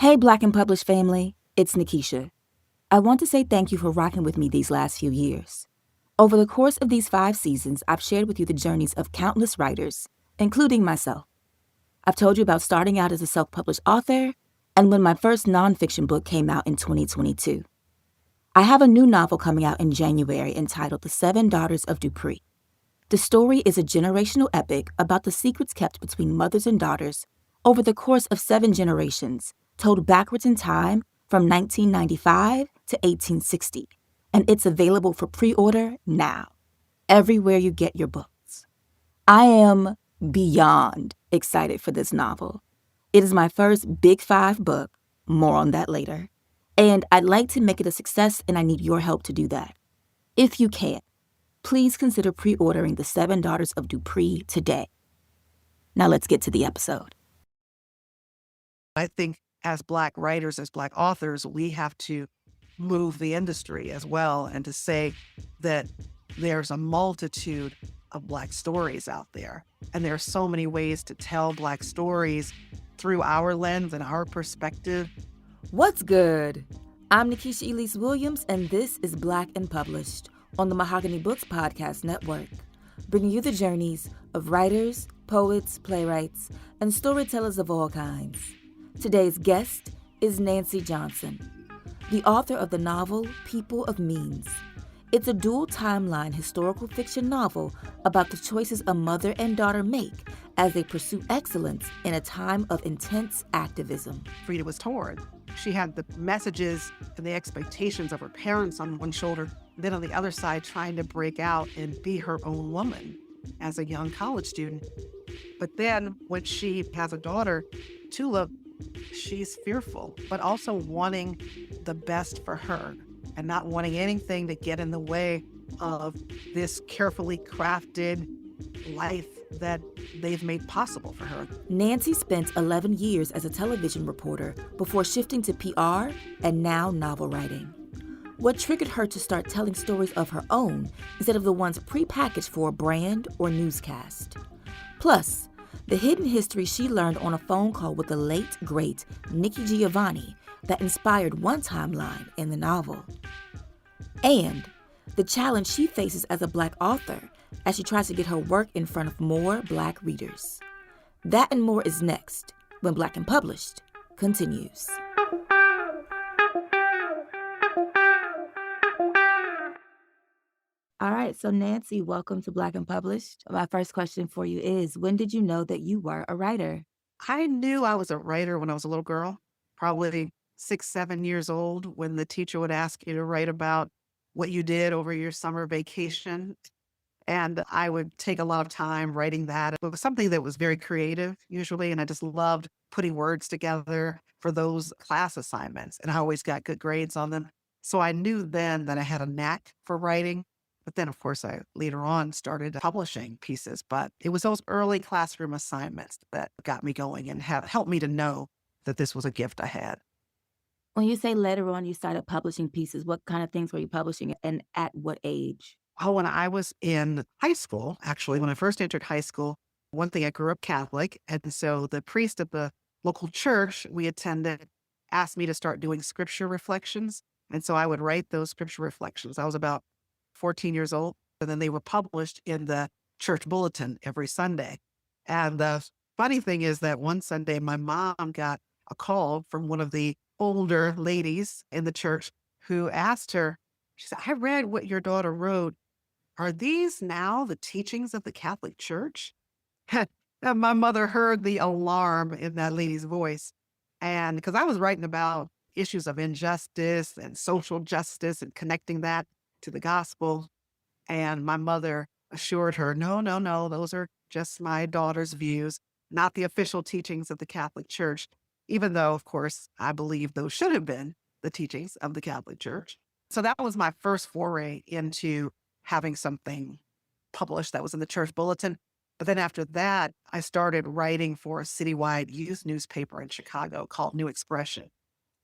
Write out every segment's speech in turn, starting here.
Hey, Black and Published family, it's Nikisha. I want to say thank you for rocking with me these last few years. Over the course of these 5 seasons, I've shared with you the journeys of countless writers, including myself. I've told you about starting out as a self-published author and when my first nonfiction book came out in 2022. I have a new novel coming out in January entitled The 7 Daughters of Dupree. The story is a generational epic about the secrets kept between mothers and daughters over the course of 7 generations, told backwards in time from 1995 to 1860, and it's available for pre-order now, everywhere you get your books. I am beyond excited for this novel. It is my first Big 5 book, more on that later, and I'd like to make it a success, and I need your help to do that. If you can, please consider pre-ordering The 7 Daughters of Dupree today. Now let's get to the episode. I think as Black writers, as Black authors, we have to move the industry as well and to say that there's a multitude of Black stories out there. And there are so many ways to tell Black stories through our lens and our perspective. What's good? I'm Nikisha Elise Williams, and this is Black and Published on the Mahogany Books Podcast Network, bringing you the journeys of writers, poets, playwrights, and storytellers of all kinds. Today's guest is Nancy Johnson, the author of the novel People of Means. It's a dual timeline historical fiction novel about the choices a mother and daughter make as they pursue excellence in a time of intense activism. Frida was torn. She had the messages and the expectations of her parents on one shoulder, then on the other side trying to break out and be her own woman as a young college student. But then when she has a daughter, Tula, she's fearful, but also wanting the best for her and not wanting anything to get in the way of this carefully crafted life that they've made possible for her. Nancy spent 11 years as a television reporter before shifting to PR and now novel writing. What triggered her to start telling stories of her own instead of the ones prepackaged for a brand or newscast? Plus, the hidden history she learned on a phone call with the late, great Nikki Giovanni that inspired one timeline in the novel. And the challenge she faces as a Black author as she tries to get her work in front of more Black readers. That and more is next when Black and Published continues. All right, so Nancy, welcome to Black and Published. My first question for you is, when did you know that you were a writer? I knew I was a writer when I was a little girl, probably 6, 7 years old, when the teacher would ask you to write about what you did over your summer vacation. And I would take a lot of time writing that. It was something that was very creative usually, and I just loved putting words together for those class assignments, and I always got good grades on them. So I knew then that I had a knack for writing. But then, of course, I later on started publishing pieces. But it was those early classroom assignments that got me going and helped me to know that this was a gift I had. When you say later on you started publishing pieces, what kind of things were you publishing and at what age? Oh, when I was in high school, actually, when I first entered high school, one thing, I grew up Catholic. And so the priest of the local church we attended asked me to start doing scripture reflections. And so I would write those scripture reflections. I was about 14 years old. And then they were published in the church bulletin every Sunday. And the funny thing is that one Sunday, my mom got a call from one of the older ladies in the church who asked her, she said, "I read what your daughter wrote. Are these now the teachings of the Catholic Church?" And my mother heard the alarm in that lady's voice. And because I was writing about issues of injustice and social justice and connecting that to the gospel. And my mother assured her, no, no, no, those are just my daughter's views, not the official teachings of the Catholic Church, even though, of course, I believe those should have been the teachings of the Catholic Church. So that was my first foray into having something published that was in the church bulletin. But then after that, I started writing for a citywide youth newspaper in Chicago called New Expression.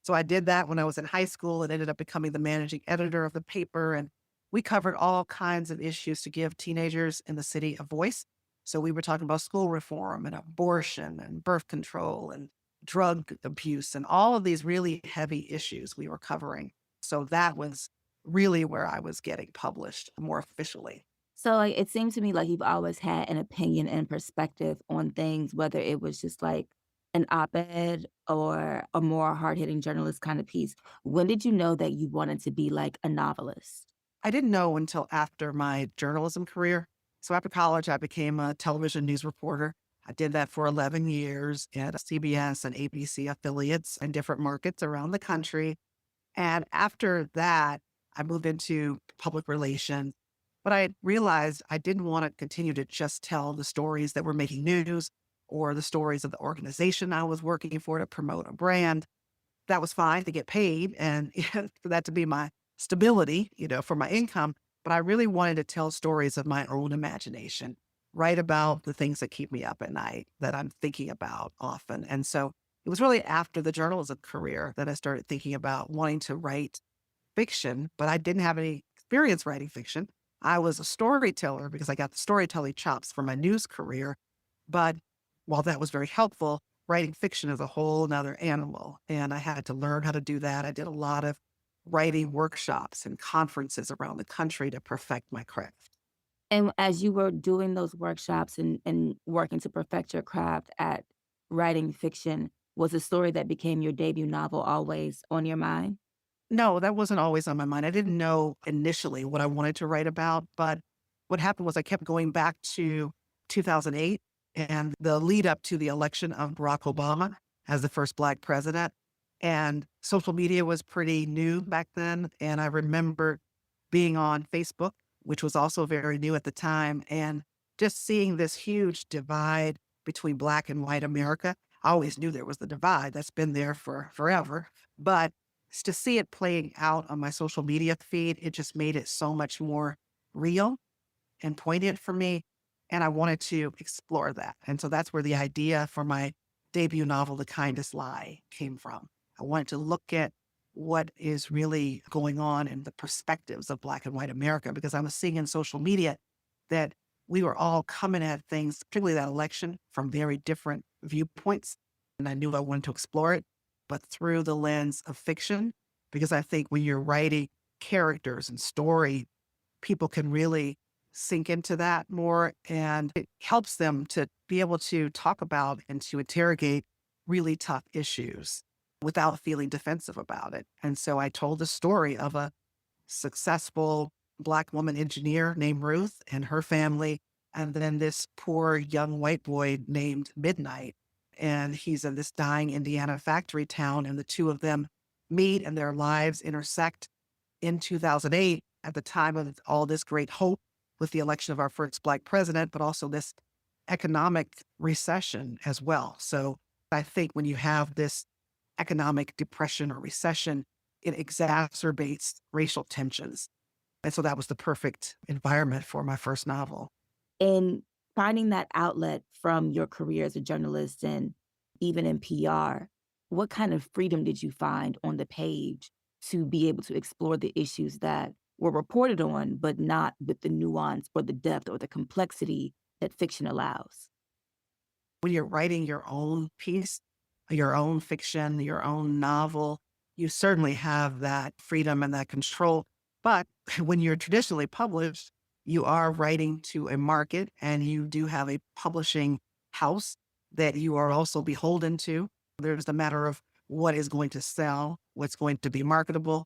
So I did that when I was in high school and ended up becoming the managing editor of the paper. And we covered all kinds of issues to give teenagers in the city a voice. So we were talking about school reform and abortion and birth control and drug abuse and all of these really heavy issues we were covering. So that was really where I was getting published more officially. So, like, it seems to me like you've always had an opinion and perspective on things, whether it was just like an op-ed or a more hard-hitting journalist kind of piece. When did you know that you wanted to be like a novelist? I didn't know until after my journalism career. So after college, I became a television news reporter. I did that for 11 years at CBS and ABC affiliates in different markets around the country. And after that, I moved into public relations. But I realized I didn't want to continue to just tell the stories that were making news or the stories of the organization I was working for to promote a brand. That was fine to get paid and for that to be my stability, for my income. But I really wanted to tell stories of my own imagination, write about the things that keep me up at night that I'm thinking about often. And so it was really after the journalism career that I started thinking about wanting to write fiction, but I didn't have any experience writing fiction. I was a storyteller because I got the storytelling chops for my news career. But while that was very helpful, writing fiction is a whole nother animal. And I had to learn how to do that. I did a lot of writing workshops and conferences around the country to perfect my craft. And as you were doing those workshops and working to perfect your craft at writing fiction, was the story that became your debut novel always on your mind? No, that wasn't always on my mind. I didn't know initially what I wanted to write about, but what happened was I kept going back to 2008 and the lead up to the election of Barack Obama as the first Black president. And social media was pretty new back then. And I remember being on Facebook, which was also very new at the time, and just seeing this huge divide between Black and white America. I always knew there was the divide that's been there for forever. But to see it playing out on my social media feed, it just made it so much more real and poignant for me. And I wanted to explore that. And so that's where the idea for my debut novel, The Kindest Lie, came from. I wanted to look at what is really going on in the perspectives of Black and white America, because I was seeing in social media that we were all coming at things, particularly that election, from very different viewpoints. And I knew I wanted to explore it, but through the lens of fiction, because I think when you're writing characters and story, people can really sink into that more. And it helps them to be able to talk about and to interrogate really tough issues without feeling defensive about it. And so I told the story of a successful Black woman engineer named Ruth and her family, and then this poor young white boy named Midnight. And he's in this dying Indiana factory town, and the two of them meet and their lives intersect in 2008 at the time of all this great hope with the election of our first Black president, but also this economic recession as well. So I think when you have this economic depression or recession, it exacerbates racial tensions. And so that was the perfect environment for my first novel. In finding that outlet from your career as a journalist and even in PR, what kind of freedom did you find on the page to be able to explore the issues that were reported on, but not with the nuance or the depth or the complexity that fiction allows? When you're writing your own piece, your own fiction, your own novel, you certainly have that freedom and that control. But when you're traditionally published, you are writing to a market and you do have a publishing house that you are also beholden to. There's the matter of what is going to sell, what's going to be marketable.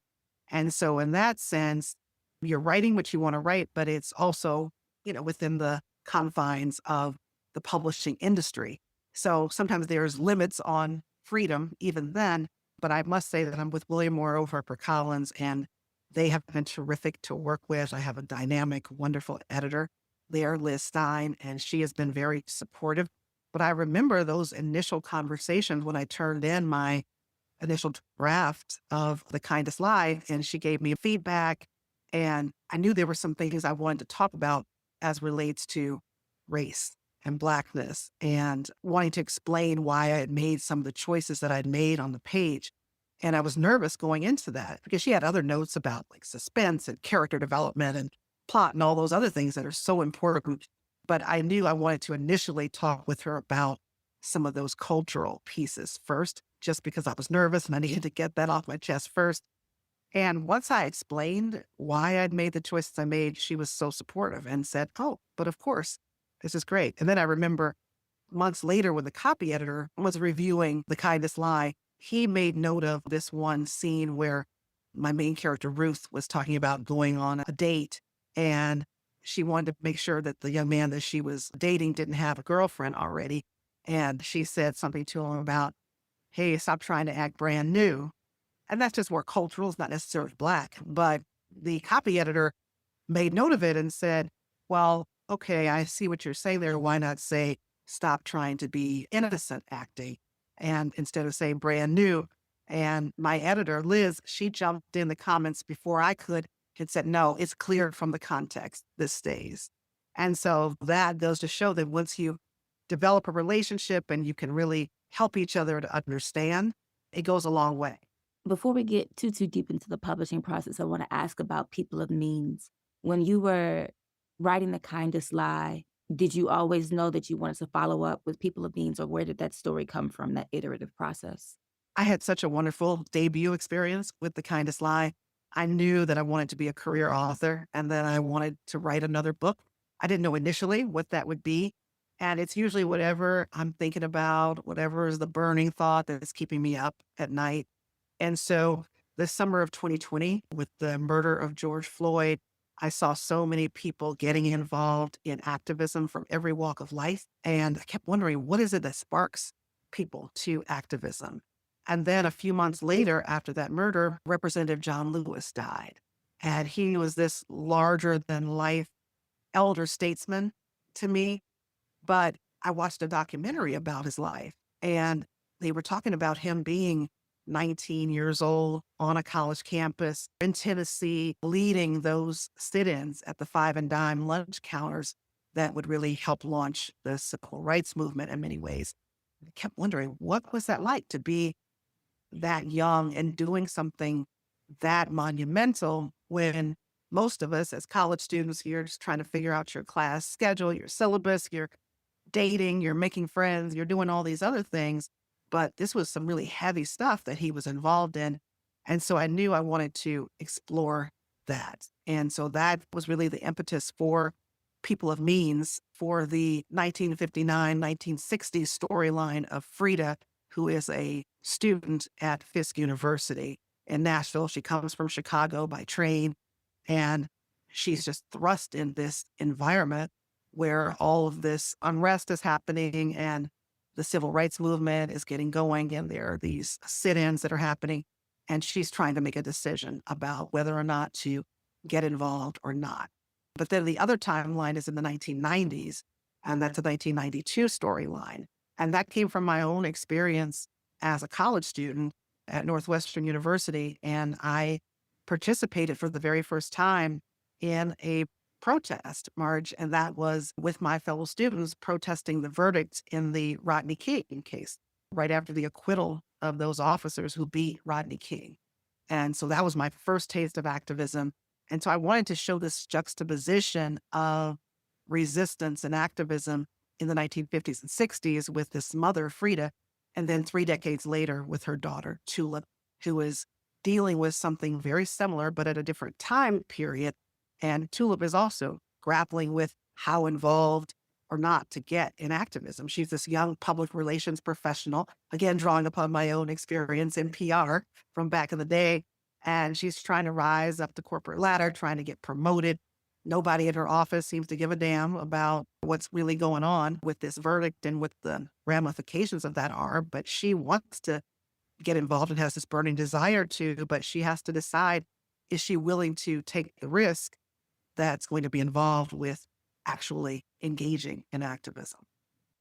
And so in that sense, you're writing what you want to write, but it's also, within the confines of the publishing industry. So sometimes there's limits on freedom even then, but I must say that I'm with William Morrow, HarperCollins, and they have been terrific to work with. I have a dynamic, wonderful editor there, Liz Stein, and she has been very supportive. But I remember those initial conversations when I turned in my initial draft of The Kindest Lie, and she gave me feedback. And I knew there were some things I wanted to talk about as relates to race and Blackness and wanting to explain why I had made some of the choices that I'd made on the page. And I was nervous going into that because she had other notes about like suspense and character development and plot and all those other things that are so important. But I knew I wanted to initially talk with her about some of those cultural pieces first, just because I was nervous and I needed to get that off my chest first. And once I explained why I'd made the choices I made, she was so supportive and said, "Oh, but of course, this is great." And then I remember months later when the copy editor was reviewing The Kindest Lie, he made note of this one scene where my main character, Ruth, was talking about going on a date, and she wanted to make sure that the young man that she was dating didn't have a girlfriend already. And she said something to him about, "Hey, stop trying to act brand new." And that's just more cultural. It's not necessarily Black. But the copy editor made note of it and said, "Well, okay, I see what you're saying there. Why not say, stop trying to be innocent acting?" And instead of saying brand new. And my editor, Liz, she jumped in the comments before I could and said, "No, it's clear from the context. This stays." And so that goes to show that once you develop a relationship and you can really help each other to understand, it goes a long way. Before we get too deep into the publishing process, I want to ask about People of Means. When you were writing The Kindest Lie, did you always know that you wanted to follow up with People of Means, or where did that story come from, that iterative process? I had such a wonderful debut experience with The Kindest Lie. I knew that I wanted to be a career author and that I wanted to write another book. I didn't know initially what that would be. And it's usually whatever I'm thinking about, whatever is the burning thought that is keeping me up at night. And so the summer of 2020, with the murder of George Floyd, I saw so many people getting involved in activism from every walk of life. And I kept wondering, what is it that sparks people to activism? And then a few months later, after that murder, Representative John Lewis died. And he was this larger than life elder statesman to me. But I watched a documentary about his life, and they were talking about him being 19 years old on a college campus in Tennessee, leading those sit ins at the five and dime lunch counters that would really help launch the civil rights movement in many ways. I kept wondering, what was that like to be that young and doing something that monumental when most of us as college students, you're just trying to figure out your class schedule, your syllabus, you're dating, you're making friends, you're doing all these other things. But this was some really heavy stuff that he was involved in. And so I knew I wanted to explore that. And so that was really the impetus for People of Means, for the 1959, 1960 storyline of Frida, who is a student at Fisk University in Nashville. She comes from Chicago by train, and she's just thrust in this environment where all of this unrest is happening and the civil rights movement is getting going, and there are these sit-ins that are happening. And she's trying to make a decision about whether or not to get involved or not. But then the other timeline is in the 1990s, and that's a 1992 storyline. And that came from my own experience as a college student at Northwestern University. And I participated for the very first time in a protest march, and that was with my fellow students protesting the verdict in the Rodney King case, right after the acquittal of those officers who beat Rodney King. And so that was my first taste of activism. And so I wanted to show this juxtaposition of resistance and activism in the 1950s and 60s with this mother, Frida, and then 3 decades later with her daughter, Tulip, who is dealing with something very similar, but at a different time period. And Tulip is also grappling with how involved or not to get in activism. She's this young public relations professional, again, drawing upon my own experience in PR from back in the day. And she's trying to rise up the corporate ladder, trying to get promoted. Nobody in her office seems to give a damn about what's really going on with this verdict and what the ramifications of that are. But she wants to get involved and has this burning desire to, but she has to decide, is she willing to take the risk that's going to be involved with actually engaging in activism?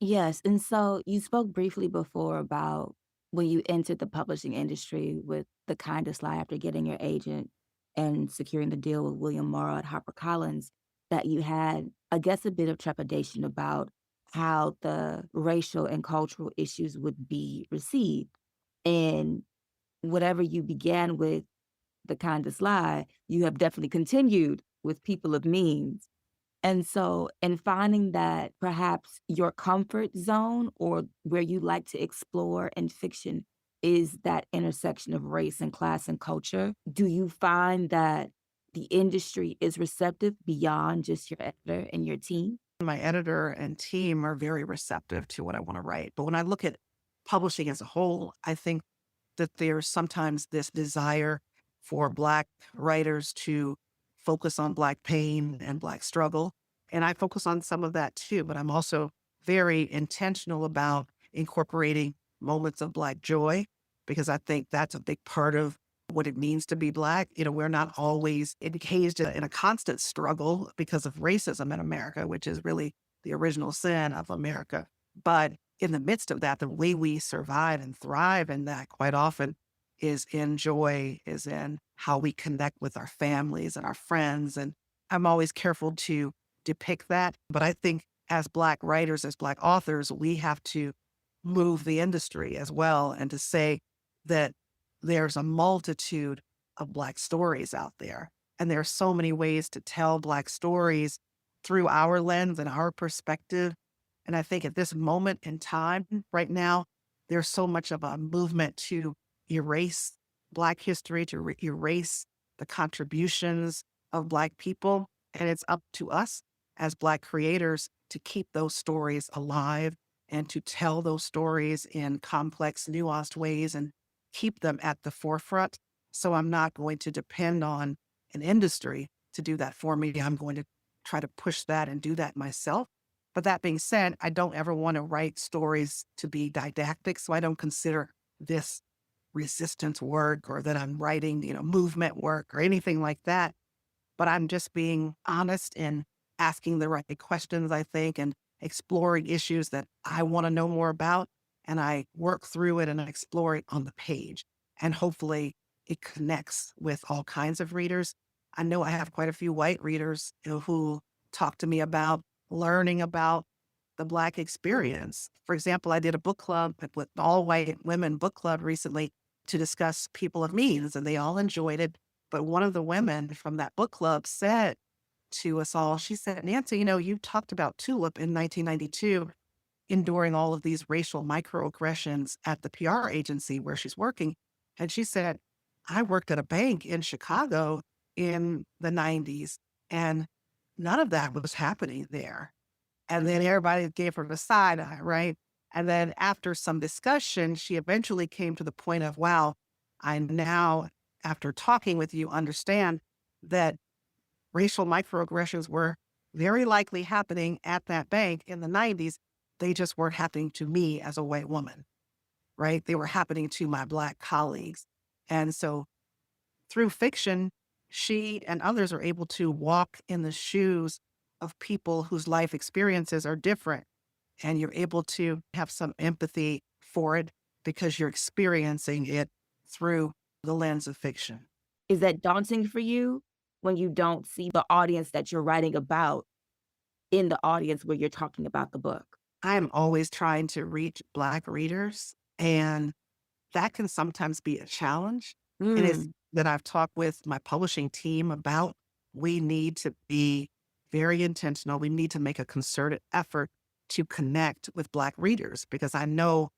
Yes, and so you spoke briefly before about when you entered the publishing industry with The Kindest Lie after getting your agent and securing the deal with William Morrow at HarperCollins, that you had, I guess, a bit of trepidation about how the racial and cultural issues would be received. And whatever you began with The Kindest Lie, you have definitely continued with People of Means. And so, in finding that perhaps your comfort zone or where you like to explore in fiction is that intersection of race and class and culture, do you find that the industry is receptive beyond just your editor and your team? My editor and team are very receptive to what I want to write. But when I look at publishing as a whole, I think that there's sometimes this desire for Black writers to focus on Black pain and Black struggle. And I focus on some of that too, but I'm also very intentional about incorporating moments of Black joy because I think that's a big part of what it means to be Black. We're not always engaged in a constant struggle because of racism in America, which is really the original sin of America. But in the midst of that, the way we survive and thrive in that quite often is in joy, is in how we connect with our families and our friends. And I'm always careful to depict that. But I think as Black writers, as Black authors, we have to move the industry as well and to say that there's a multitude of Black stories out there. And there are so many ways to tell Black stories through our lens and our perspective. And I think at this moment in time right now, there's so much of a movement to erase Black history, to erase the contributions of Black people. And it's up to us as Black creators to keep those stories alive and to tell those stories in complex, nuanced ways and keep them at the forefront. So I'm not going to depend on an industry to do that for me. I'm going to try to push that and do that myself. But that being said, I don't ever want to write stories to be didactic. So I don't consider this resistance work or that I'm writing, movement work or anything like that. But I'm just being honest and asking the right questions, I think, and exploring issues that I want to know more about. And I work through it and I explore it on the page. And hopefully it connects with all kinds of readers. I know I have quite a few white readers who talk to me about learning about the Black experience. For example, I did a book club with all white women book club recently to discuss people of means, and they all enjoyed it. But one of the women from that book club said to us all, she said, Nancy, you talked about Tulip in 1992, enduring all of these racial microaggressions at the PR agency where she's working. And she said, I worked at a bank in Chicago in the 90s, and none of that was happening there. And then everybody gave her the side eye, right? And then after some discussion, she eventually came to the point of, wow, I now, after talking with you, understand that racial microaggressions were very likely happening at that bank in the 90s. They just weren't happening to me as a white woman, right? They were happening to my Black colleagues. And so through fiction, she and others are able to walk in the shoes of people whose life experiences are different. And you're able to have some empathy for it because you're experiencing it through the lens of fiction. Is that daunting for you when you don't see the audience that you're writing about in the audience where you're talking about the book? I am always trying to reach Black readers, and that can sometimes be a challenge. And it's Mm. that I've talked with my publishing team about. We need to be very intentional. We need to make a concerted effort to connect with Black readers because I know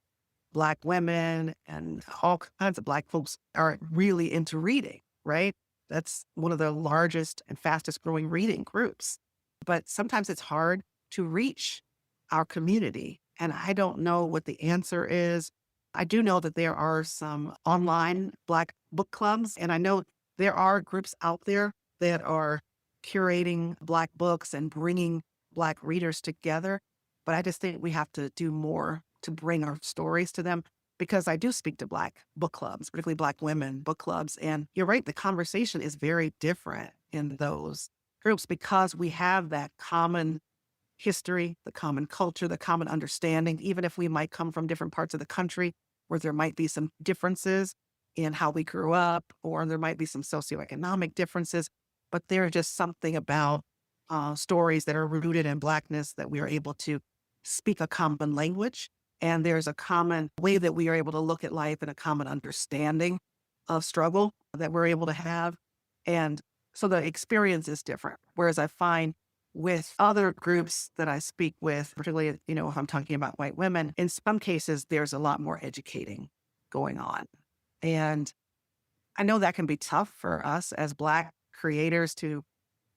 Black women and all kinds of Black folks are really into reading, right? That's one of the largest and fastest growing reading groups. But sometimes it's hard to reach our community. And I don't know what the answer is. I do know that there are some online Black book clubs, and I know there are groups out there that are curating Black books and bringing Black readers together. But I just think we have to do more to bring our stories to them because I do speak to Black book clubs, particularly Black women book clubs. And you're right, the conversation is very different in those groups because we have that common history, the common culture, the common understanding, even if we might come from different parts of the country where there might be some differences in how we grew up, or there might be some socioeconomic differences. But there's just something about stories that are rooted in Blackness that we are able to speak a common language. And there's a common way that we are able to look at life and a common understanding of struggle that we're able to have. And so the experience is different. Whereas I find with other groups that I speak with, particularly, if I'm talking about white women, in some cases, there's a lot more educating going on. And I know that can be tough for us as Black creators to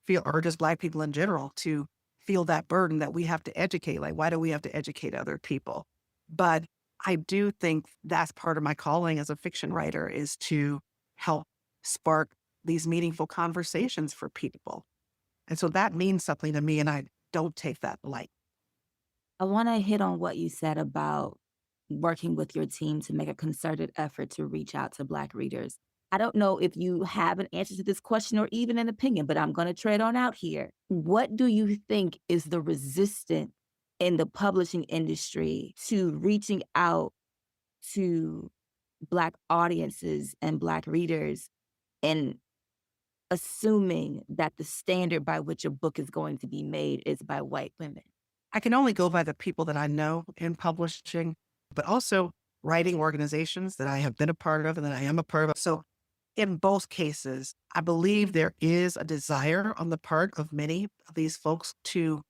feel, or just Black people in general, to feel that burden that we have to educate. Like, why do we have to educate other people? But I do think that's part of my calling as a fiction writer, is to help spark these meaningful conversations for people. And so that means something to me, and I don't take that light. I want to hit on what you said about working with your team to make a concerted effort to reach out to Black readers. I don't know if you have an answer to this question or even an opinion, but I'm going to tread on out here. What do you think is the resistance in the publishing industry to reaching out to Black audiences and Black readers and assuming that the standard by which a book is going to be made is by white women? I can only go by the people that I know in publishing, but also writing organizations that I have been a part of and that I am a part of. So in both cases, I believe there is a desire on the part of many of these folks to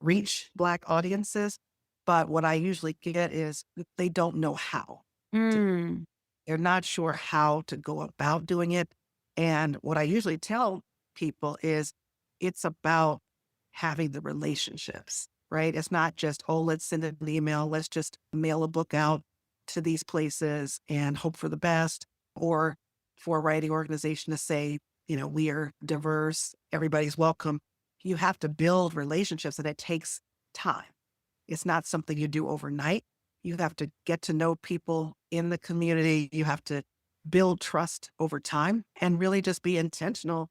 reach Black audiences. But what I usually get is that they don't know how. Mm. They're not sure how to go about doing it. And what I usually tell people is it's about having the relationships, right? It's not just, oh, let's send an email, let's just mail a book out to these places and hope for the best. Or for a writing organization to say, we are diverse, everybody's welcome. You have to build relationships, and it takes time. It's not something you do overnight. You have to get to know people in the community. You have to build trust over time and really just be intentional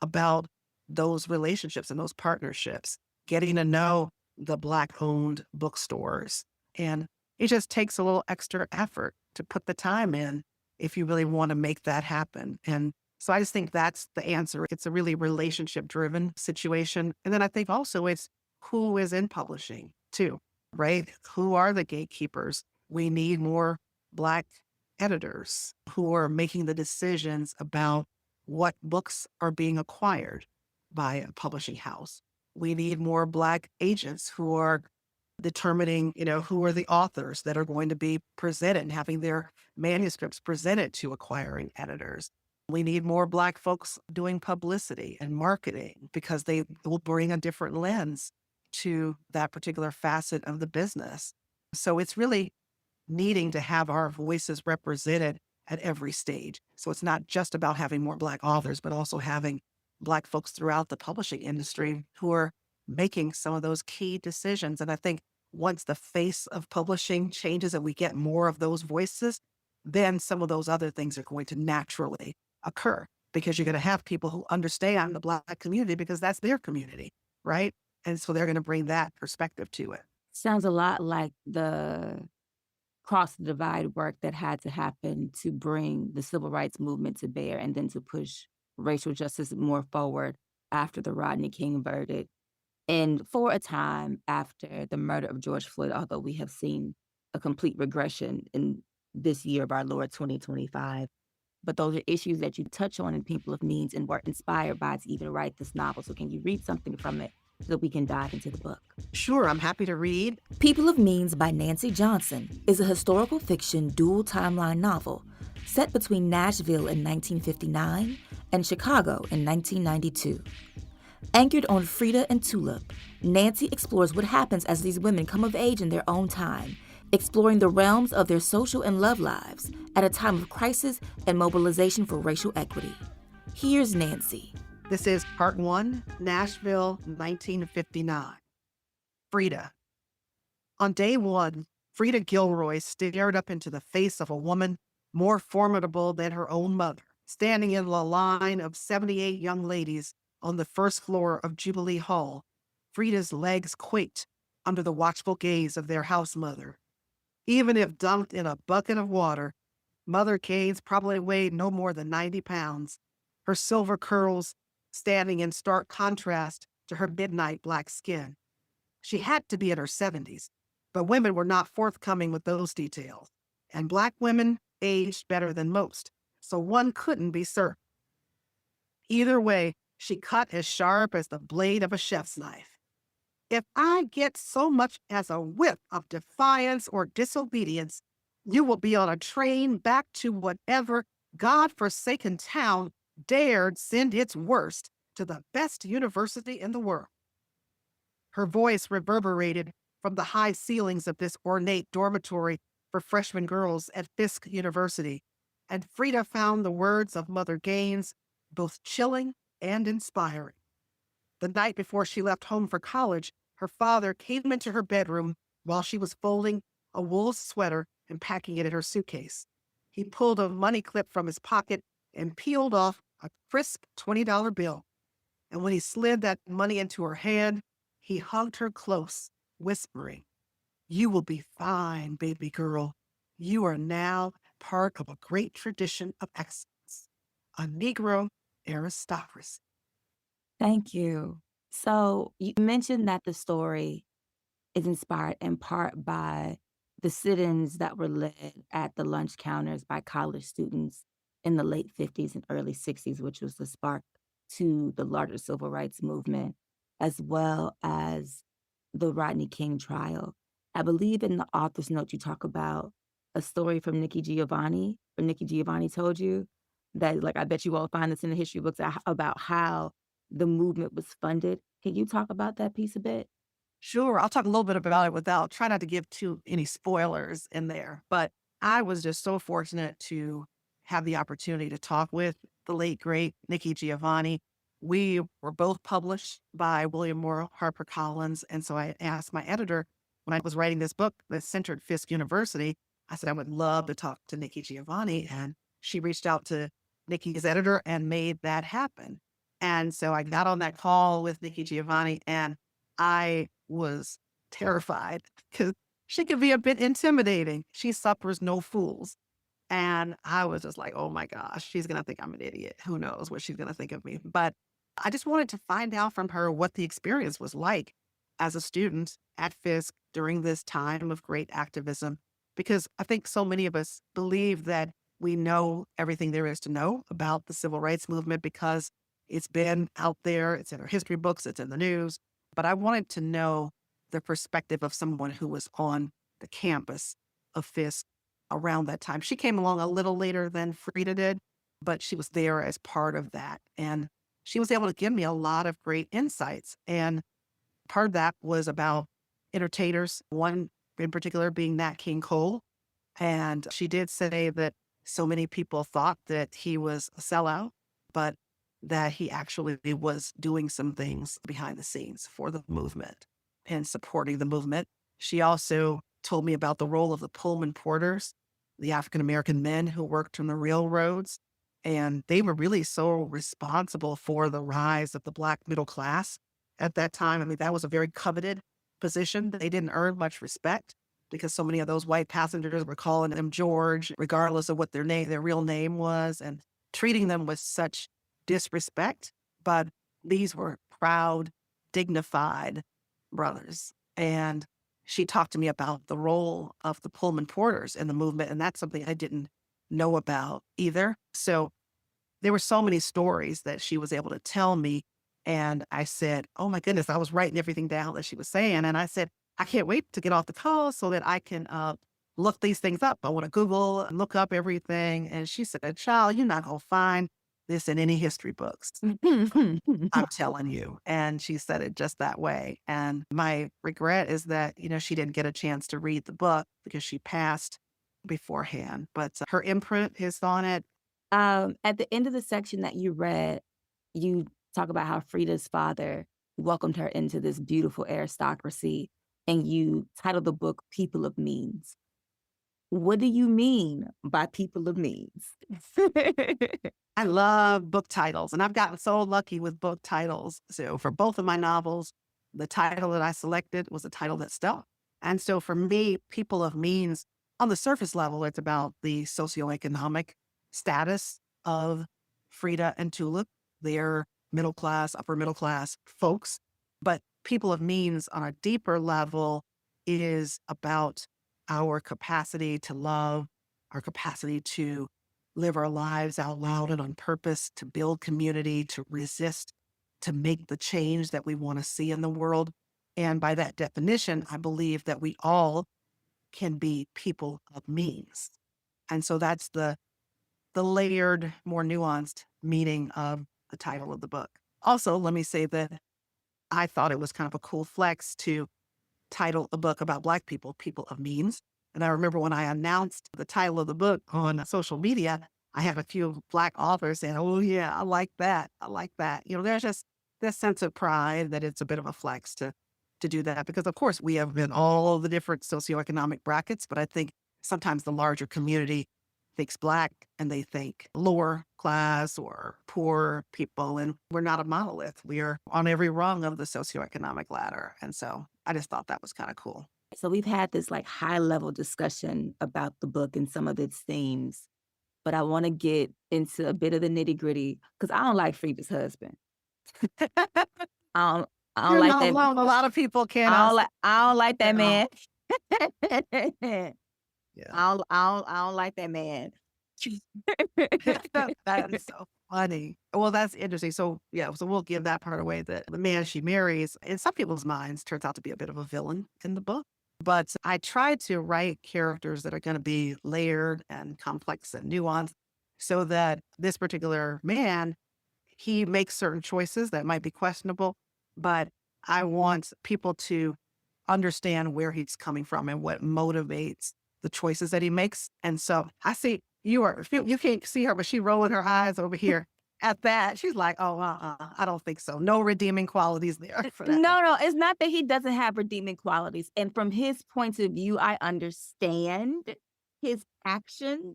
about those relationships and those partnerships, getting to know the Black owned bookstores. And it just takes a little extra effort to put the time in if you really want to make that happen. And so I just think that's the answer. It's a really relationship driven situation. And then I think also it's who is in publishing too, right? Who are the gatekeepers? We need more Black editors who are making the decisions about what books are being acquired by a publishing house. We need more Black agents who are determining, who are the authors that are going to be presented and having their manuscripts presented to acquiring editors. We need more Black folks doing publicity and marketing because they will bring a different lens to that particular facet of the business. So it's really needing to have our voices represented at every stage. So it's not just about having more Black authors, but also having Black folks throughout the publishing industry who are making some of those key decisions. And I think once the face of publishing changes and we get more of those voices, then some of those other things are going to naturally occur because you're going to have people who understand the Black community because that's their community, right? And so they're going to bring that perspective to it. Sounds a lot like the cross the divide work that had to happen to bring the civil rights movement to bear and then to push racial justice more forward after the Rodney King verdict. And for a time after the murder of George Floyd, although we have seen a complete regression in this year of our Lord 2025. But those are issues that you touch on in People of Means and were inspired by to even write this novel. So can you read something from it so that we can dive into the book? Sure, I'm happy to read. People of Means by Nancy Johnson is a historical fiction dual timeline novel set between Nashville in 1959 and Chicago in 1992. Anchored on Frida and Tulip, Nancy explores what happens as these women come of age in their own time, exploring the realms of their social and love lives at a time of crisis and mobilization for racial equity. Here's Nancy. This is part one, Nashville, 1959. Frida. On day one, Frida Gilroy stared up into the face of a woman more formidable than her own mother, standing in the line of 78 young ladies on the first floor of Jubilee Hall. Frida's legs quaked under the watchful gaze of their house mother. Even if dunked in a bucket of water, Mother Cade's probably weighed no more than 90 pounds, her silver curls standing in stark contrast to her midnight Black skin. She had to be in her 70s, but women were not forthcoming with those details, and Black women aged better than most, so one couldn't be certain. Either way, She cut as sharp as the blade of a chef's knife. If I get so much as a whiff of defiance or disobedience, you will be on a train back to whatever God-forsaken town dared send its worst to the best university in the world. Her voice reverberated from the high ceilings of this ornate dormitory for freshman girls at Fisk University, and Frida found the words of Mother Gaines both chilling and inspiring. The night before she left home for college, her father came into her bedroom while she was folding a wool sweater and packing it in her suitcase. He pulled a money clip from his pocket and peeled off a crisp $20 bill. And when he slid that money into her hand, he hugged her close, whispering, "You will be fine, baby girl. You are now part of a great tradition of excellence, a Negro aristocracy." Thank you. So you mentioned that the story is inspired in part by the sit-ins that were led at the lunch counters by college students in the late 50s and early 60s, which was the spark to the larger civil rights movement, as well as the Rodney King trial. I believe in the author's note you talk about a story from Nikki Giovanni, or Nikki Giovanni told you that, like, I bet you won't find this in the history books about how the movement was funded. Can you talk about that piece a bit? Sure, I'll talk a little bit about it without try not to give too any spoilers in there. But I was just so fortunate to have the opportunity to talk with the late great Nikki Giovanni. We were both published by William Morrow HarperCollins, and so I asked my editor when I was writing this book that centered Fisk University. I said I would love to talk to Nikki Giovanni, and she reached out to Nikki's editor and made that happen. And so I got on that call with Nikki Giovanni, and I was terrified because she could be a bit intimidating. She suffers no fools. And I was just like, oh my gosh, she's going to think I'm an idiot. Who knows what she's going to think of me? But I just wanted to find out from her what the experience was like as a student at Fisk during this time of great activism. Because I think so many of us believe that we know everything there is to know about the civil rights movement because it's been out there, it's in our history books, it's in the news. But I wanted to know the perspective of someone who was on the campus of Fisk around that time. She came along a little later than Frida did, but she was there as part of that. And she was able to give me a lot of great insights. And part of that was about entertainers, one in particular being Nat King Cole. And she did say that so many people thought that he was a sellout, but that he actually was doing some things behind the scenes for the movement and supporting the movement. She also told me about the role of the Pullman porters, the African American men who worked on the railroads. And they were really so responsible for the rise of the Black middle class at that time. I mean, that was a very coveted position. They didn't earn much respect because so many of those white passengers were calling them George, regardless of what their real name was, and treating them with such disrespect. But these were proud, dignified brothers. And she talked to me about the role of the Pullman porters in the movement, and that's something I didn't know about either. So there were so many stories that she was able to tell me. And I said, oh my goodness, I was writing everything down that she was saying. And I said, I can't wait to get off the call so that I can look these things up. I want to Google and look up everything. And she said, child, you're not going to find this in any history books. I'm telling you. And she said it just that way. And my regret is that, she didn't get a chance to read the book because she passed beforehand. But her imprint is on it. At the end of the section that you read, you talk about how Frida's father welcomed her into this beautiful aristocracy, and you titled the book People of Means. What do you mean by people of means? I love book titles, and I've gotten so lucky with book titles. So for both of my novels, the title that I selected was a title that stuck. And so for me, People of Means, on the surface level, it's about the socioeconomic status of Frida and Tulip. They're middle class, upper middle class folks. But People of Means on a deeper level is about our capacity to love, our capacity to live our lives out loud and on purpose, to build community, to resist to make the change that we want to see in the world. And by that definition, I believe that we all can be people of means. And so that's the layered, more nuanced meaning of the title of the book. Also, let me say that I thought it was kind of a cool flex to title a book about Black people, People of Means. And I remember when I announced the title of the book on social media, I had a few Black authors saying, "Oh, yeah, I like that. I like that." There's just this sense of pride that it's a bit of a flex to do that. Because, of course, we have been all the different socioeconomic brackets, but I think sometimes the larger community thinks Black and they think lower class or poor people. And we're not a monolith. We are on every rung of the socioeconomic ladder. And so I just thought that was kind of cool. So we've had this like high level discussion about the book and some of its themes, but I want to get into a bit of the nitty gritty because I don't like Frida's husband. I don't, I don't You're like not that. alone. A lot of people cannot. I don't like that at all. man. Yeah. I don't like that man. That is so funny. Well, that's interesting. So, yeah, so we'll give that part away that the man she marries, in some people's minds, turns out to be a bit of a villain in the book. But I tried to write characters that are going to be layered and complex and nuanced so that this particular man, he makes certain choices that might be questionable, but I want people to understand where he's coming from and what motivates the choices that he makes. And so I see you can't see her, but she rolling her eyes over here at that. She's like, "Oh, I don't think so. No redeeming qualities there for that man." No, it's not that he doesn't have redeeming qualities. And from his point of view, I understand his action.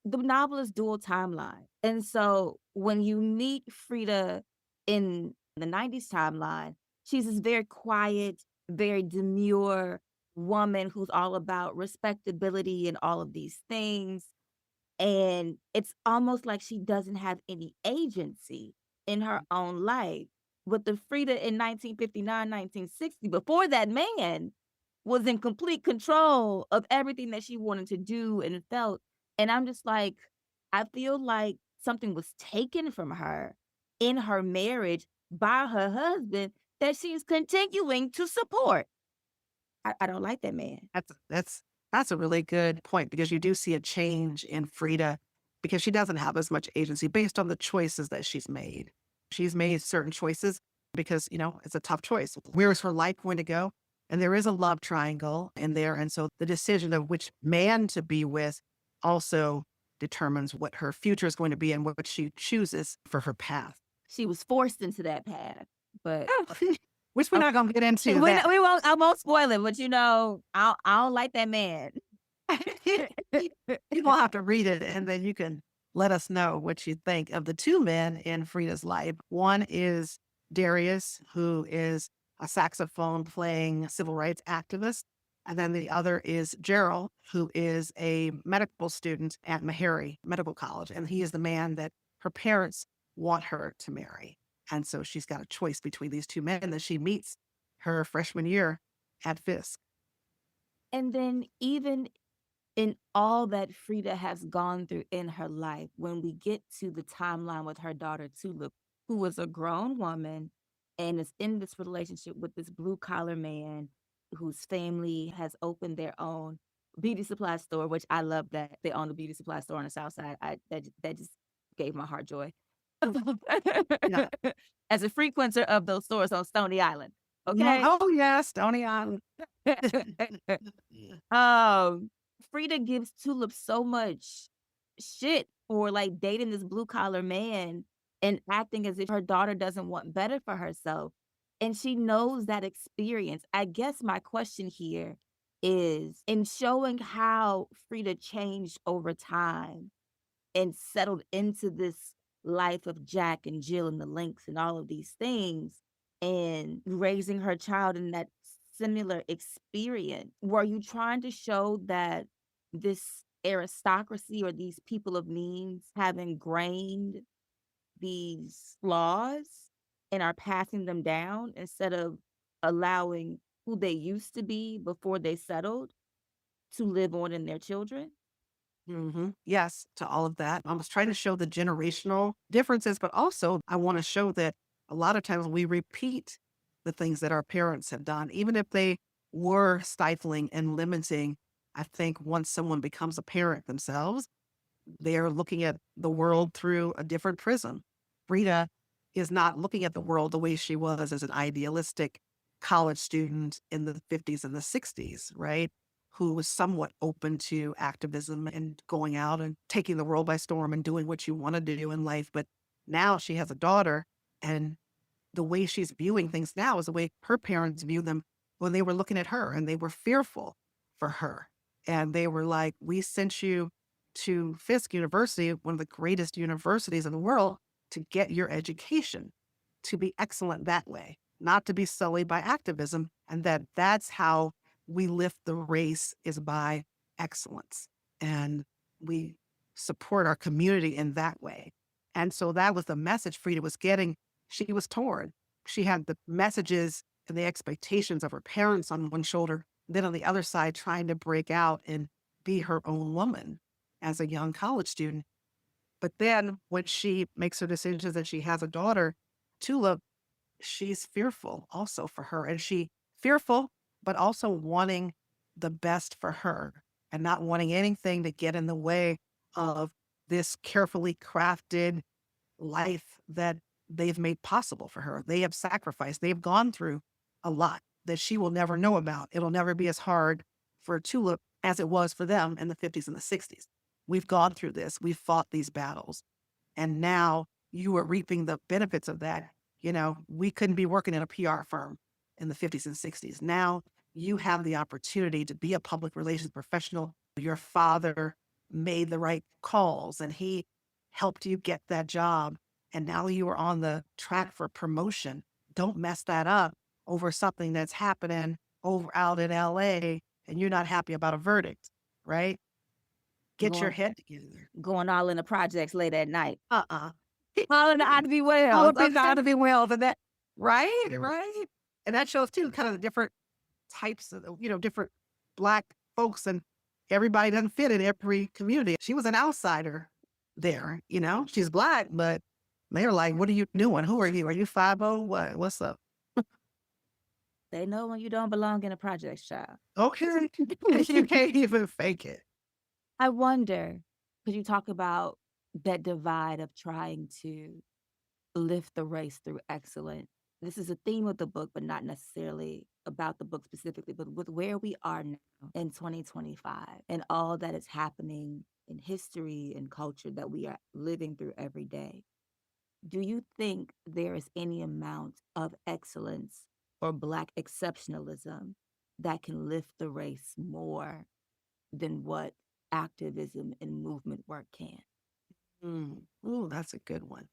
The novel is dual timeline. And so when you meet Frida in the 90s timeline, she's this very quiet, very demure woman who's all about respectability and all of these things. And it's almost like she doesn't have any agency in her own life. But the Frida in 1959, 1960, before that man was in complete control of everything that she wanted to do and felt. And I'm just like, I feel like something was taken from her in her marriage by her husband that she's continuing to support. I don't like that man. That's a really good point because you do see a change in Frida because she doesn't have as much agency based on the choices that she's made. She's made certain choices because, it's a tough choice. Where is her life going to go? And there is a love triangle in there. And so the decision of which man to be with also determines what her future is going to be and what she chooses for her path. She was forced into that path, but Which we're not going to get into we, that. we won't. I won't spoil it, but I don't like that man. You'll have to read it and then you can let us know what you think of the two men in Frida's life. One is Darius, who is a saxophone playing civil rights activist. And then the other is Gerald, who is a medical student at Meharry Medical College. And he is the man that her parents want her to marry. And so she's got a choice between these two men that she meets her freshman year at Fisk. And then even in all that Frida has gone through in her life, when we get to the timeline with her daughter Tulip, who is a grown woman and is in this relationship with this blue collar man whose family has opened their own beauty supply store, which I love that they own a beauty supply store on the South Side. That just gave my heart joy. Yeah. As a frequenter of those stores on Stony Island. Okay. Oh, yes, Stony Island. Frida gives Tulip so much shit for like dating this blue collar man and acting as if her daughter doesn't want better for herself. And she knows that experience. I guess my question here is in showing how Frida changed over time and settled into this life of Jack and Jill and the Lynx and all of these things and raising her child in that similar experience. Were you trying to show that this aristocracy or these people of means have ingrained these flaws and are passing them down instead of allowing who they used to be before they settled to live on in their children? Yes, to all of that. I was trying to show the generational differences, but also I want to show that a lot of times we repeat the things that our parents have done, even if they were stifling and limiting. I think once someone becomes a parent themselves, they're looking at the world through a different prism. Frida is not looking at the world the way she was as an idealistic college student in the 50s and the 60s, right? Who was somewhat open to activism and going out and taking the world by storm and doing what you want to do in life. But now she has a daughter, and the way she's viewing things now is the way her parents viewed them when they were looking at her, and they were fearful for her. And they were like, we sent you to Fisk University, one of the greatest universities in the world, to get your education, to be excellent that way, not to be sullied by activism. And that's how we lift the race, is by excellence. And we support our community in that way. And so that was the message Frida was getting. She was torn. She had the messages and the expectations of her parents on one shoulder, then on the other side, trying to break out and be her own woman as a young college student. But then when she makes her decisions and she has a daughter, Tula, she's fearful also for her. And she fearful, but also wanting the best for her and not wanting anything to get in the way of this carefully crafted life that they've made possible for her. They have sacrificed. They've gone through a lot that she will never know about. It'll never be as hard for Tulip as it was for them in the 50s and the 60s. We've gone through this. We've fought these battles. And now you are reaping the benefits of that. You know, we couldn't be working in a PR firm in the 50s and 60s. Now you have the opportunity to be a public relations professional. Your father made the right calls and he helped you get that job. And now you are on the track for promotion. Don't mess that up over something that's happening over out in LA and you're not happy about a verdict, right? Get your Going head together. going all in the projects late at night. Uh-uh. All in the Ivy Wells. All up and Okay. down to be well, and that, right, right. And that shows too, kind of the different types of, different Black folks, and everybody doesn't fit in every community. She was an outsider there, she's Black, but they're like, what are you doing? Who are you? Are you 5'0"? What? What's up? They know when you don't belong in a projects, child. Okay. You can't even fake it. I wonder, because you talk about that divide of trying to lift the race through excellence. This is a theme of the book, but not necessarily about the book specifically, but with where we are now in 2025 and all that is happening in history and culture that we are living through every day. Do you think there is any amount of excellence or Black exceptionalism that can lift the race more than what activism and movement work can? Ooh, that's a good one.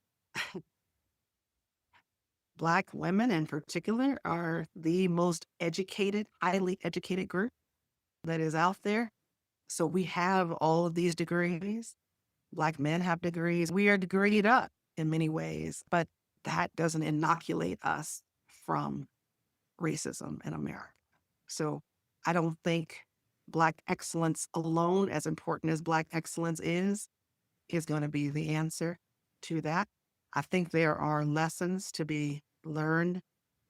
Black women in particular are the most educated, highly educated group that is out there. So we have all of these degrees. Black men have degrees. We are degreed up in many ways, but that doesn't inoculate us from racism in America. So I don't think Black excellence alone, as important as Black excellence is going to be the answer to that. I think there are lessons to be learned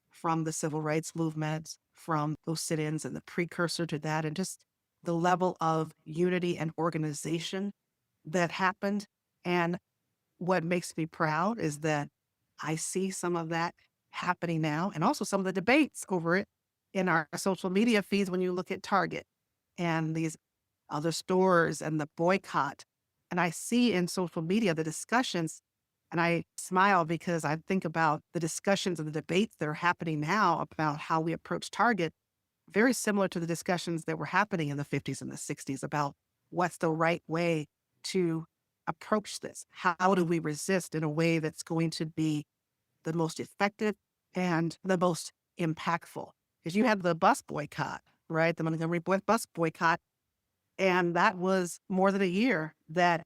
from the civil rights movement, from those sit-ins and the precursor to that, and just the level of unity and organization that happened. And what makes me proud is that I see some of that happening now, and also some of the debates over it in our social media feeds when you look at Target and these other stores and the boycott. And I see in social media the discussions, and I smile because I think about the discussions and the debates that are happening now about how we approach Target, very similar to the discussions that were happening in the 50s and the 60s about what's the right way to approach this. How do we resist in a way that's going to be the most effective and the most impactful? Because you had the bus boycott, right? The Montgomery bus boycott. And that was more than a year that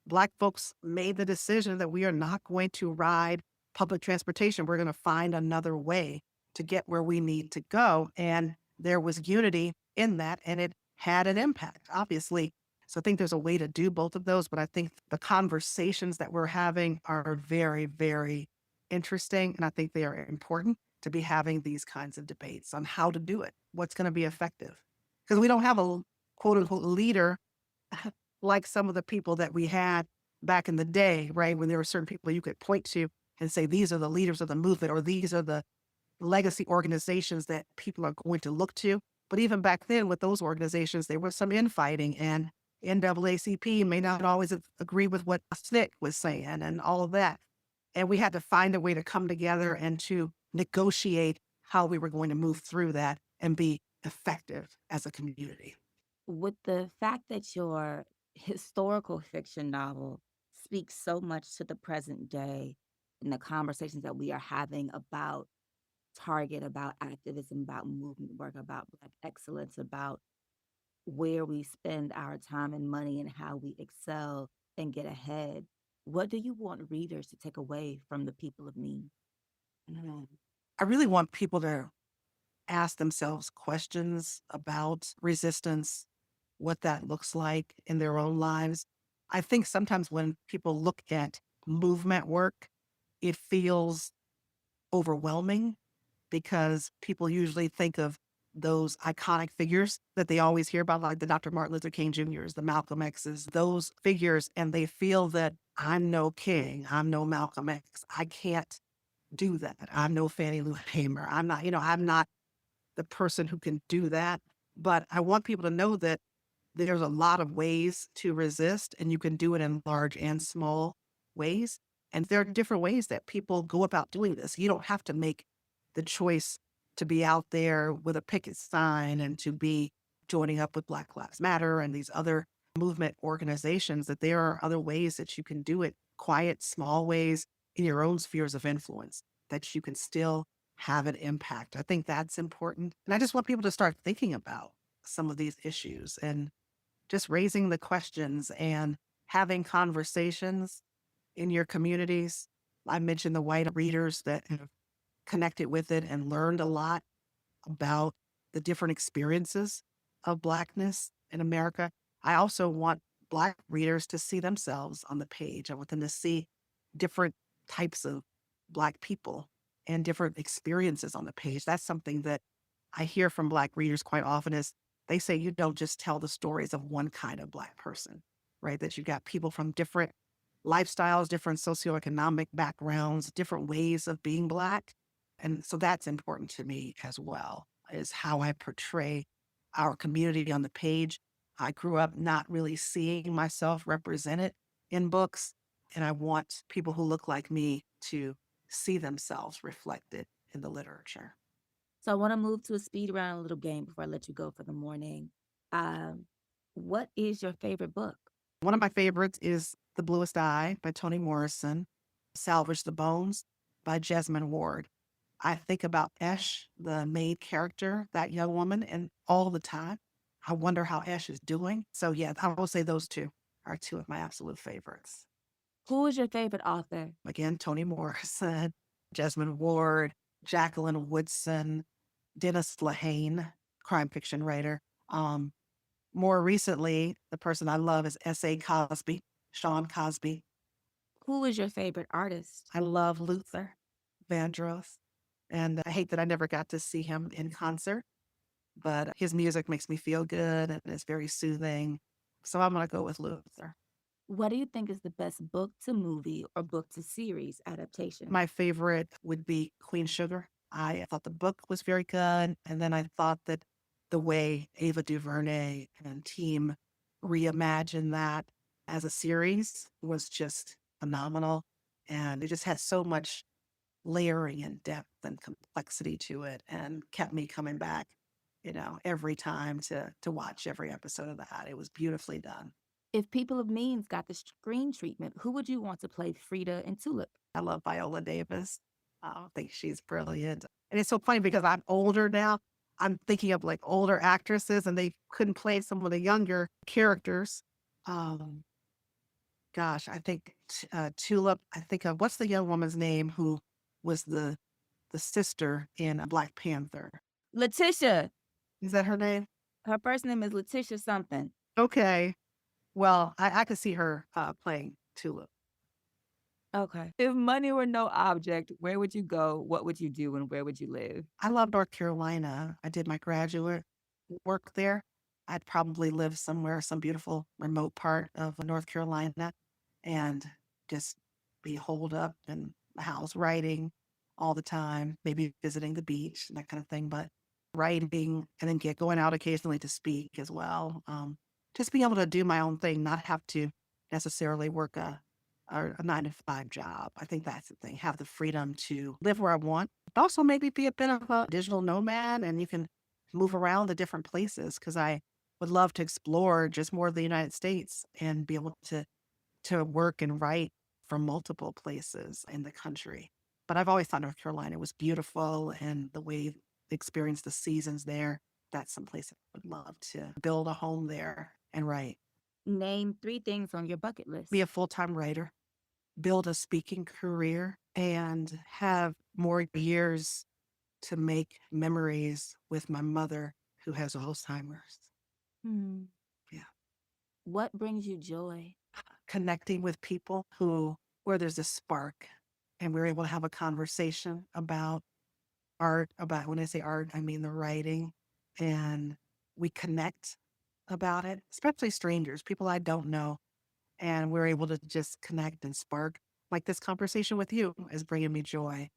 Black folks made the decision that we are not going to ride public transportation. We're going to find another way to get where we need to go. And there was unity in that, and it had an impact, obviously. So I think there's a way to do both of those, but I think the conversations that we're having are very, very interesting, and I think they are important to be having these kinds of debates on how to do it, what's going to be effective. Because we don't have a quote unquote leader like some of the people that we had back in the day, right? When there were certain people you could point to and say, these are the leaders of the movement, or these are the legacy organizations that people are going to look to. But even back then with those organizations, there was some infighting, and NAACP may not always agree with what SNCC was saying and all of that. And we had to find a way to come together and to negotiate how we were going to move through that and be effective as a community. With the fact that your historical fiction novel speaks so much to the present day and the conversations that we are having about Target, about activism, about movement work, about Black excellence, about where we spend our time and money and how we excel and get ahead, what do you want readers to take away from the people of means? Mhm. I really want people to ask themselves questions about resistance, what that looks like in their own lives. I think sometimes when people look at movement work, it feels overwhelming because people usually think of those iconic figures that they always hear about, like the Dr. Martin Luther King Jr.'s, the Malcolm X's, those figures, and they feel that I'm no King, I'm no Malcolm X. I can't do that. I'm no Fannie Lou Hamer. I'm not the person who can do that. But I want people to know that there's a lot of ways to resist, and you can do it in large and small ways. And there are different ways that people go about doing this. You don't have to make the choice to be out there with a picket sign and to be joining up with Black Lives Matter and these other movement organizations, that there are other ways that you can do it, quiet, small ways in your own spheres of influence, that you can still have an impact. I think that's important. And I just want people to start thinking about some of these issues and just raising the questions and having conversations in your communities. I mentioned the white readers that have connected with it and learned a lot about the different experiences of Blackness in America. I also want Black readers to see themselves on the page. I want them to see different types of Black people and different experiences on the page. That's something that I hear from Black readers quite often is they say you don't just tell the stories of one kind of Black person, right? That you've got people from different lifestyles, different socioeconomic backgrounds, different ways of being Black. And so that's important to me as well, is how I portray our community on the page. I grew up not really seeing myself represented in books, and I want people who look like me to see themselves reflected in the literature. So I want to move to a speed round, a little game before I let you go for the morning. Um, what is your favorite book? One of my favorites is The Bluest Eye by Toni Morrison, Salvage the Bones by Jesmyn Ward. I think about Esh, the main character, that young woman, and all the time. I wonder how Esh is doing. So, yeah, I will say those two are two of my absolute favorites. Who is your favorite author? Again, Toni Morrison, Jesmyn Ward, Jacqueline Woodson, Dennis Lehane, crime fiction writer. Um, More recently, the person I love is S.A. Cosby, Sean Cosby. Who is your favorite artist? I love Luther Vandross. And I hate that I never got to see him in concert, but his music makes me feel good and it's very soothing. So I'm going to go with Luther. What do you think is the best book to movie or book to series adaptation? My favorite would be Queen Sugar. I thought the book was very good. And then I thought that the way Ava DuVernay and team reimagined that as a series was just phenomenal. And it just had so much layering and depth and complexity to it and kept me coming back, every time to watch every episode of that. It was beautifully done. If People of Means got the screen treatment, who would you want to play Frida and Tulip? I love Viola Davis. I think she's brilliant. And it's so funny because I'm older now. I'm thinking of like older actresses and they couldn't play some of the younger characters. Um, I think Tulip, I think of what's the young woman's name who was the sister in Black Panther. Letitia. Is that her name? Her first name is Letitia something. Okay. Well, I could see her playing Tulip. Okay. If money were no object, where would you go? What would you do? And where would you live? I love North Carolina. I did my graduate work there. I'd probably live somewhere, some beautiful remote part of North Carolina, and just be holed up in the house writing all the time, maybe visiting the beach and that kind of thing, but writing and then get going out occasionally to speak as well. Just being able to do my own thing, not have to necessarily work a 9 to 5 job. I think that's the thing. Have the freedom to live where I want, but also maybe be a bit of a digital nomad, and you can move around to different places because I would love to explore just more of the United States and be able to work and write from multiple places in the country. But I've always thought North Carolina was beautiful, and the way experience the seasons there, that's someplace I would love to build a home there and write. Name 3 things on your bucket list. Be a full-time writer, build a speaking career, and have more years to make memories with my mother who has Alzheimer's. Hmm. Yeah. What brings you joy? Connecting with people where there's a spark and we're able to have a conversation about art, about when I say art, I mean the writing, and we connect about it, especially strangers, people I don't know, and we're able to just connect and spark. Like this conversation with you is bringing me joy.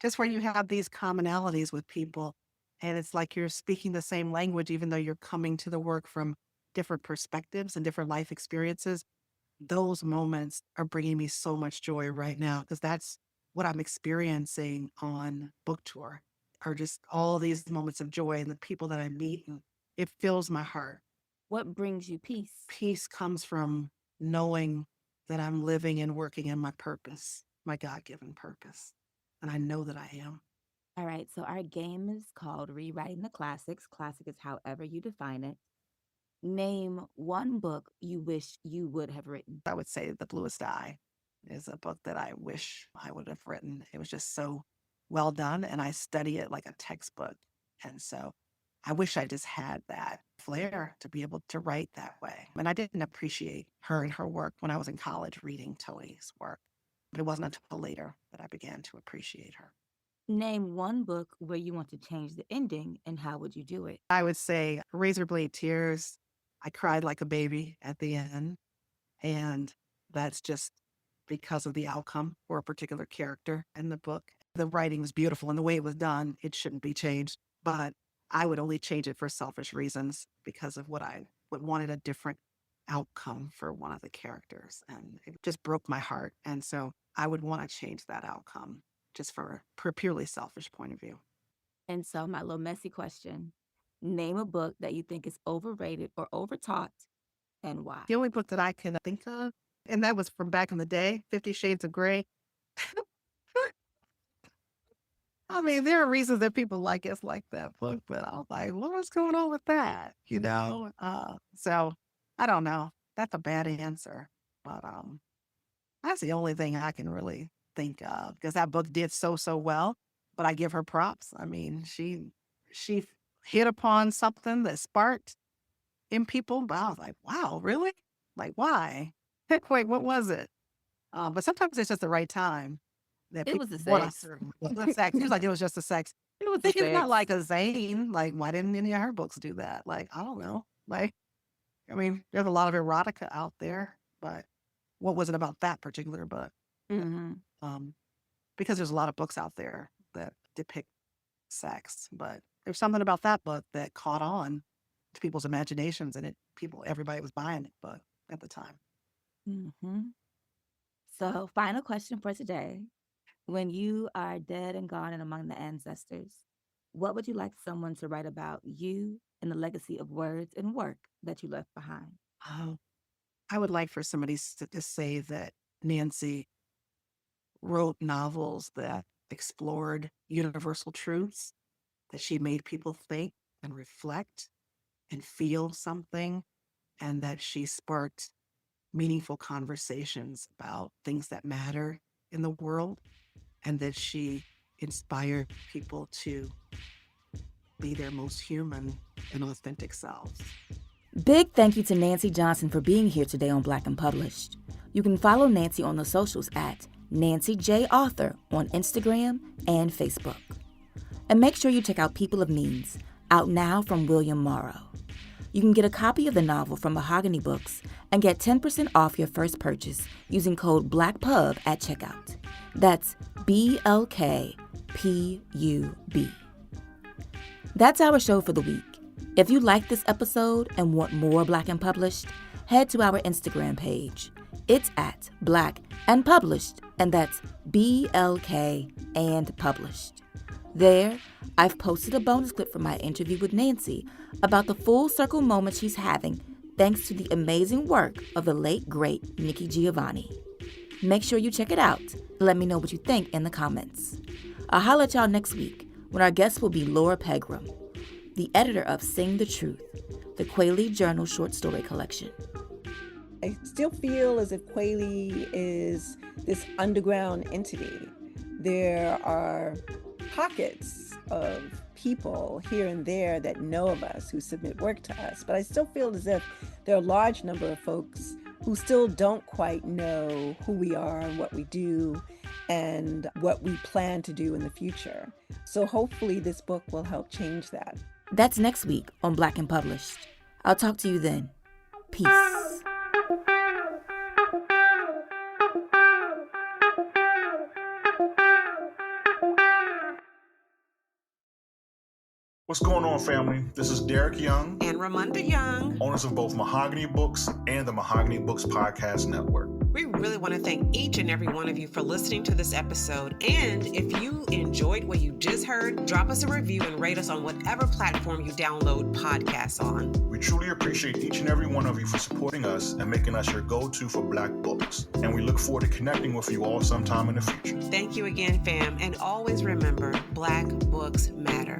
Just where you have these commonalities with people, and it's like you're speaking the same language, even though you're coming to the work from different perspectives and different life experiences. Those moments are bringing me so much joy right now because that's what I'm experiencing on book tour, are just all these moments of joy and the people that I meet, and it fills my heart. What brings you peace? Peace comes from knowing that I'm living and working in my purpose, my God-given purpose. And I know that I am. All right, so our game is called Rewriting the Classics. Classic is however you define it. Name 1 book you wish you would have written. I would say The Bluest Eye is a book that I wish I would have written. It was just so well done, and I study it like a textbook. And so I wish I just had that flair to be able to write that way. And I didn't appreciate her and her work when I was in college reading Tony's work. But it wasn't until later that I began to appreciate her. Name 1 book where you want to change the ending, and how would you do it? I would say Razor Blade Tears. I cried like a baby at the end. And that's just because of the outcome for a particular character in the book. The writing was beautiful and the way it was done, it shouldn't be changed. But I would only change it for selfish reasons because of what I would wanted a different outcome for one of the characters. And it just broke my heart. And so I would want to change that outcome just for a purely selfish point of view. And so, my little messy question, name a book that you think is overrated or overtaught, and why? The only book that I can think of, and that was from back in the day, 50 Shades of Grey. I mean, there are reasons that people like us like that book, but I was like, what's going on with that? You know? So I don't know. That's a bad answer. But that's the only thing I can really think of because that book did so well. But I give her props. I mean, she hit upon something that sparked in people, but I was like, wow, really? Like, why? Wait, what was it? But sometimes it's just the right time that It people was the want a sex. certain the sex. He was like, it was just the sex. It was the It's not sex. like a Zane. Like, why didn't any of her books do that? Like, I don't know. Like, I mean, there's a lot of erotica out there, but what was it about that particular book? Mm-hmm. Because there's a lot of books out there that depict sex, but there's something about that book that caught on to people's imaginations, and everybody was buying it, but at the time. Mm-hmm. So, final question for today. When you are dead and gone and among the ancestors, what would you like someone to write about you and the legacy of words and work that you left behind? Oh, I would like for somebody to say that Nancy wrote novels that explored universal truths, that she made people think and reflect and feel something, and that she sparked meaningful conversations about things that matter in the world, and that she inspired people to be their most human and authentic selves. Big thank you to Nancy Johnson for being here today on Black and Published. You can follow Nancy on the socials at Nancy J. Author on Instagram and Facebook. And make sure you check out People of Means, out now from William Morrow. You can get a copy of the novel from Mahogany Books and get 10% off your first purchase using code BLACKPUB at checkout. That's BLKPUB. That's our show for the week. If you like this episode and want more Black and Published, head to our Instagram page. It's at Black and Published, and that's BLK and Published. There, I've posted a bonus clip from my interview with Nancy about the full circle moment she's having thanks to the amazing work of the late, great Nikki Giovanni. Make sure you check it out and let me know what you think in the comments. I'll holler at y'all next week when our guest will be Laura Pegram, the editor of Sing the Truth, the Quayle Journal short story collection. I still feel as if Quayle is this underground entity. There are pockets of people here and there that know of us, who submit work to us, but I still feel as if there are a large number of folks who still don't quite know who we are and what we do and what we plan to do in the future. So hopefully this book will help change that. That's next week on Black and Published. I'll talk to you then. Peace. What's going on, family? This is Derek Young and Ramonda Young, owners of both Mahogany Books and the Mahogany Books Podcast Network. We really want to thank each and every one of you for listening to this episode. And if you enjoyed what you just heard, drop us a review and rate us on whatever platform you download podcasts on. We truly appreciate each and every one of you for supporting us and making us your go-to for Black books. And we look forward to connecting with you all sometime in the future. Thank you again, fam. And always remember, Black books matter.